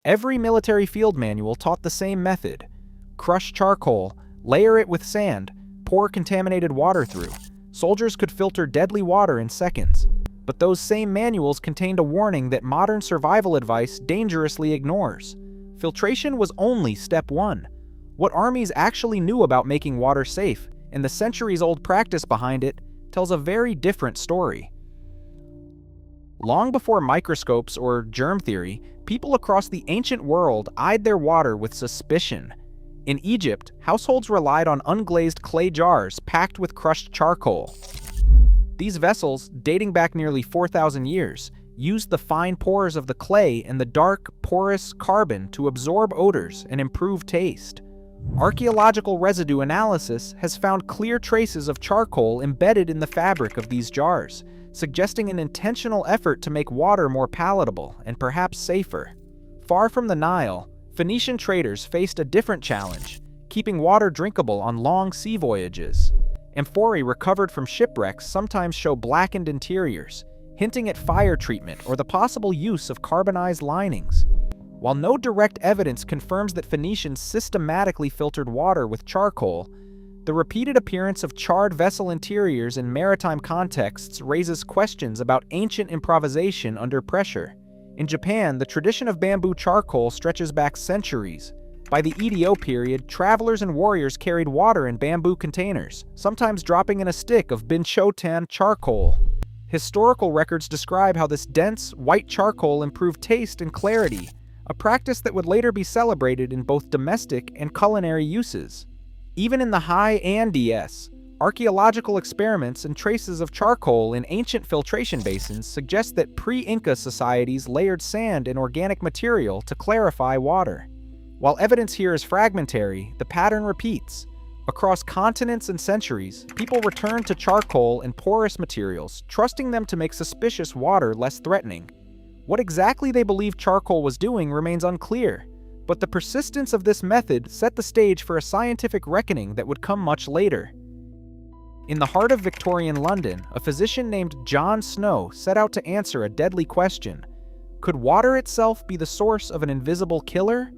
Every military field manual taught the same method: crush charcoal, layer it with sand, pour contaminated water through. Soldiers could filter deadly water in seconds. But those same manuals contained a warning that modern survival advice dangerously ignores. Filtration was only step one. What armies actually knew about making water safe, and the centuries-old practice behind it, tells a very different story. Long before microscopes or germ theory, people across the ancient world eyed their water with suspicion. In Egypt, households relied on unglazed clay jars packed with crushed charcoal. These vessels, dating back nearly 4,000 years, used the fine pores of the clay and the dark, porous carbon to absorb odors and improve taste. Archaeological residue analysis has found clear traces of charcoal embedded in the fabric of these jars, suggesting an intentional effort to make water more palatable and perhaps safer. Far from the Nile, Phoenician traders faced a different challenge: keeping water drinkable on long sea voyages. Amphorae recovered from shipwrecks sometimes show blackened interiors, hinting at fire treatment or the possible use of carbonized linings. While no direct evidence confirms that Phoenicians systematically filtered water with charcoal, the repeated appearance of charred vessel interiors in maritime contexts raises questions about ancient improvisation under pressure. In Japan, the tradition of bamboo charcoal stretches back centuries. By the Edo period, travelers and warriors carried water in bamboo containers, sometimes dropping in a stick of binchotan charcoal. Historical records describe how this dense, white charcoal improved taste and clarity, a practice that would later be celebrated in both domestic and culinary uses. Even in the high Andes, archaeological experiments and traces of charcoal in ancient filtration basins suggest that pre-Inca societies layered sand and organic material to clarify water. While evidence here is fragmentary, the pattern repeats. Across continents and centuries, people returned to charcoal and porous materials, trusting them to make suspicious water less threatening. What exactly they believed charcoal was doing remains unclear, but the persistence of this method set the stage for a scientific reckoning that would come much later. In the heart of Victorian London, a physician named John Snow set out to answer a deadly question: could water itself be the source of an invisible killer?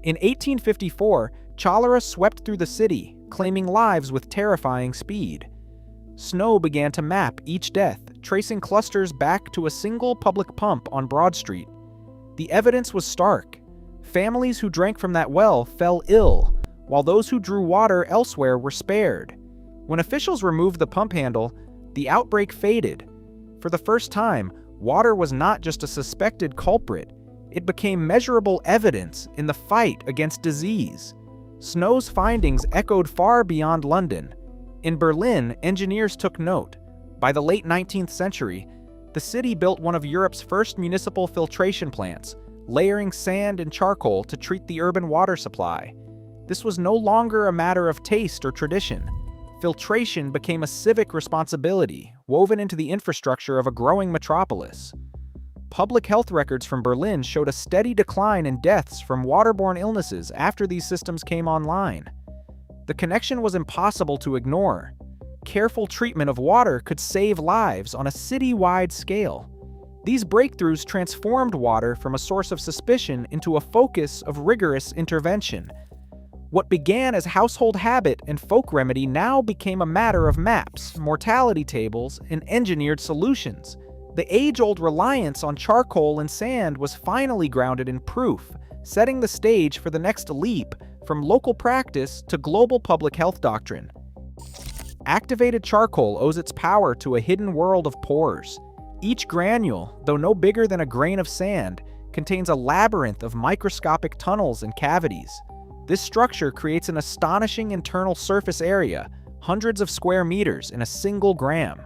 In 1854, cholera swept through the city, claiming lives with terrifying speed. Snow began to map each death, tracing clusters back to a single public pump on Broad Street. The evidence was stark. Families who drank from that well fell ill, while those who drew water elsewhere were spared. When officials removed the pump handle, the outbreak faded. For the first time, water was not just a suspected culprit. It became measurable evidence in the fight against disease. Snow's findings echoed far beyond London. In Berlin, engineers took note. By the late 19th century, the city built one of Europe's first municipal filtration plants, layering sand and charcoal to treat the urban water supply. This was no longer a matter of taste or tradition. Filtration became a civic responsibility, woven into the infrastructure of a growing metropolis. Public health records from Berlin showed a steady decline in deaths from waterborne illnesses after these systems came online. The connection was impossible to ignore. Careful treatment of water could save lives on a city-wide scale. These breakthroughs transformed water from a source of suspicion into a focus of rigorous intervention. What began as household habit and folk remedy now became a matter of maps, mortality tables, and engineered solutions. The age-old reliance on charcoal and sand was finally grounded in proof, setting the stage for the next leap from local practice to global public health doctrine. Activated charcoal owes its power to a hidden world of pores. Each granule, though no bigger than a grain of sand, contains a labyrinth of microscopic tunnels and cavities. This structure creates an astonishing internal surface area, hundreds of square meters in a single gram.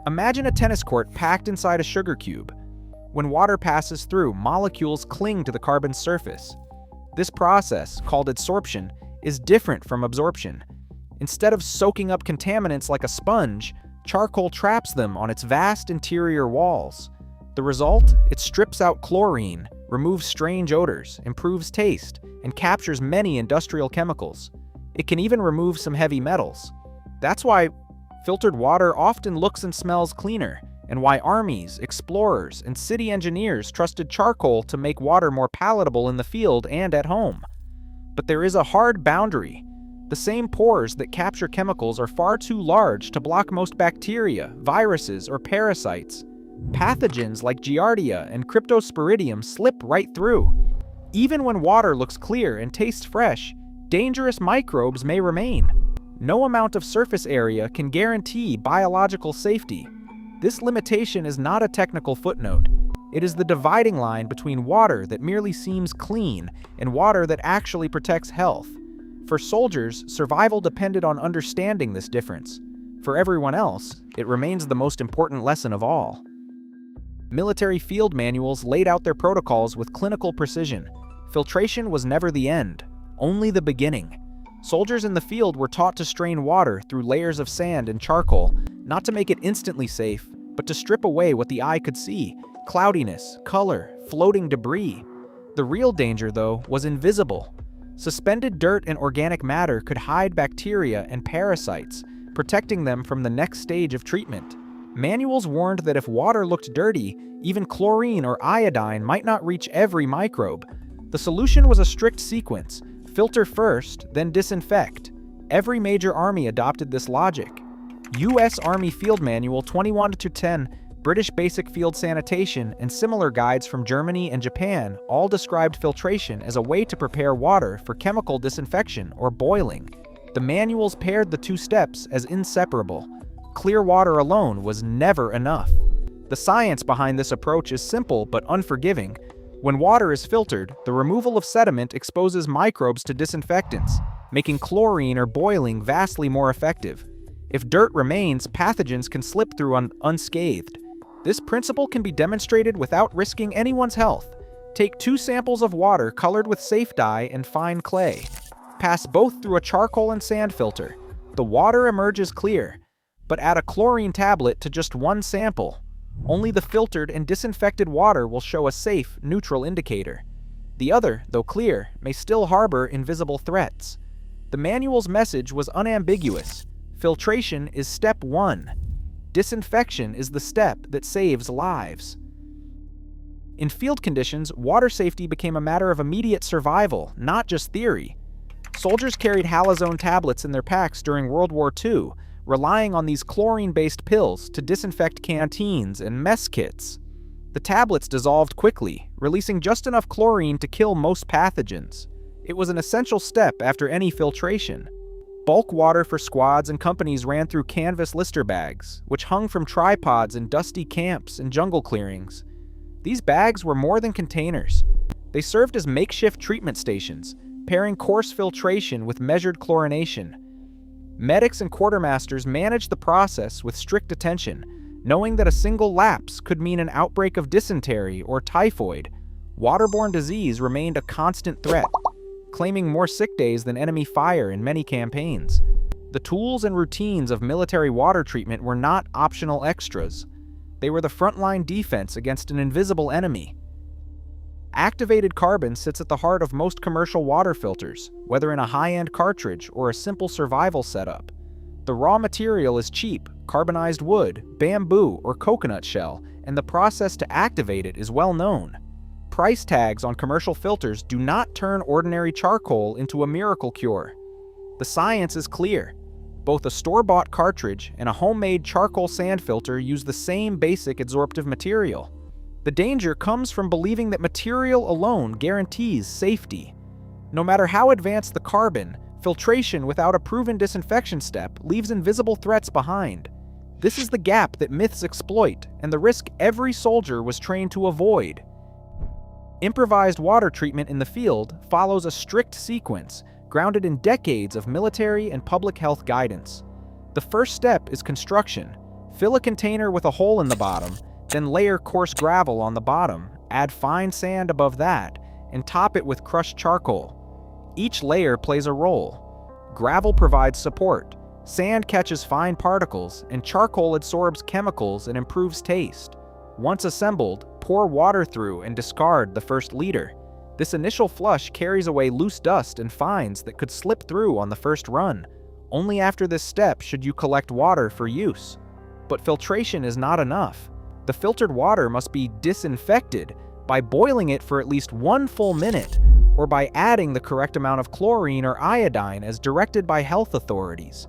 Imagine a tennis court packed inside a sugar cube. When water passes through, molecules cling to the carbon's surface. This process, called adsorption, is different from absorption. Instead of soaking up contaminants like a sponge, charcoal traps them on its vast interior walls. The result? It strips out chlorine, removes strange odors, improves taste, and captures many industrial chemicals. It can even remove some heavy metals. That's why filtered water often looks and smells cleaner, and why armies, explorers, and city engineers trusted charcoal to make water more palatable in the field and at home. But there is a hard boundary. The same pores that capture chemicals are far too large to block most bacteria, viruses, or parasites. Pathogens like Giardia and Cryptosporidium slip right through. Even when water looks clear and tastes fresh, dangerous microbes may remain. No amount of surface area can guarantee biological safety. This limitation is not a technical footnote. It is the dividing line between water that merely seems clean and water that actually protects health. For soldiers, survival depended on understanding this difference. For everyone else, it remains the most important lesson of all. Military field manuals laid out their protocols with clinical precision. Filtration was never the end, only the beginning. Soldiers in the field were taught to strain water through layers of sand and charcoal, not to make it instantly safe, but to strip away what the eye could see: cloudiness, color, floating debris. The real danger, though, was invisible. Suspended dirt and organic matter could hide bacteria and parasites, protecting them from the next stage of treatment. Manuals warned that if water looked dirty, even chlorine or iodine might not reach every microbe. The solution was a strict sequence: filter first, then disinfect. Every major army adopted this logic. U.S. Army Field Manual 21-10, British Basic Field Sanitation, and similar guides from Germany and Japan all described filtration as a way to prepare water for chemical disinfection or boiling. The manuals paired the two steps as inseparable. Clear water alone was never enough. The science behind this approach is simple but unforgiving. When water is filtered, the removal of sediment exposes microbes to disinfectants, making chlorine or boiling vastly more effective. If dirt remains, pathogens can slip through unscathed. This principle can be demonstrated without risking anyone's health. Take 2 samples of water colored with safe dye and fine clay. Pass both through a charcoal and sand filter. The water emerges clear, but add a chlorine tablet to just 1 sample. Only the filtered and disinfected water will show a safe, neutral indicator. The other, though clear, may still harbor invisible threats. The manual's message was unambiguous. Filtration is step 1. Disinfection is the step that saves lives. In field conditions, water safety became a matter of immediate survival, not just theory. Soldiers carried halazone tablets in their packs during World War II, relying on these chlorine-based pills to disinfect canteens and mess kits. The tablets dissolved quickly, releasing just enough chlorine to kill most pathogens. It was an essential step after any filtration. Bulk water for squads and companies ran through canvas lister bags, which hung from tripods in dusty camps and jungle clearings. These bags were more than containers. They served as makeshift treatment stations, pairing coarse filtration with measured chlorination. Medics and quartermasters managed the process with strict attention, knowing that a single lapse could mean an outbreak of dysentery or typhoid. Waterborne disease remained a constant threat, claiming more sick days than enemy fire in many campaigns. The tools and routines of military water treatment were not optional extras. They were the frontline defense against an invisible enemy. Activated carbon sits at the heart of most commercial water filters, whether in a high-end cartridge or a simple survival setup. The raw material is cheap, carbonized wood, bamboo, or coconut shell, and the process to activate it is well known. Price tags on commercial filters do not turn ordinary charcoal into a miracle cure. The science is clear. Both a store-bought cartridge and a homemade charcoal sand filter use the same basic adsorptive material. The danger comes from believing that material alone guarantees safety. No matter how advanced the carbon, filtration without a proven disinfection step leaves invisible threats behind. This is the gap that myths exploit, and the risk every soldier was trained to avoid. Improvised water treatment in the field follows a strict sequence, grounded in decades of military and public health guidance. The first step is construction. Fill a container with a hole in the bottom, then layer coarse gravel on the bottom, add fine sand above that, and top it with crushed charcoal. Each layer plays a role. Gravel provides support, sand catches fine particles, and charcoal absorbs chemicals and improves taste. Once assembled, pour water through and discard the first liter. This initial flush carries away loose dust and fines that could slip through on the first run. Only after this step should you collect water for use. But filtration is not enough. The filtered water must be disinfected by boiling it for at least 1 full minute, or by adding the correct amount of chlorine or iodine as directed by health authorities.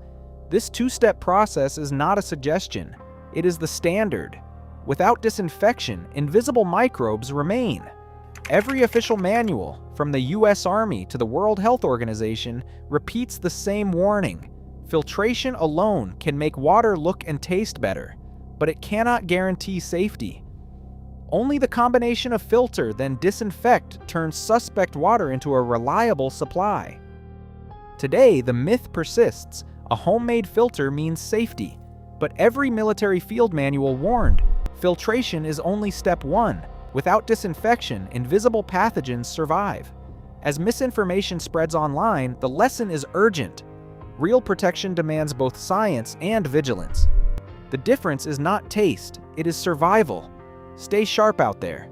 This 2-step process is not a suggestion. It is the standard. Without disinfection, invisible microbes remain. Every official manual, from the US Army to the World Health Organization, repeats the same warning. Filtration alone can make water look and taste better, but it cannot guarantee safety. Only the combination of filter then disinfect turns suspect water into a reliable supply. Today, the myth persists. A homemade filter means safety, but every military field manual warned, filtration is only step 1. Without disinfection, invisible pathogens survive. As misinformation spreads online, the lesson is urgent. Real protection demands both science and vigilance. The difference is not taste, it is survival. Stay sharp out there.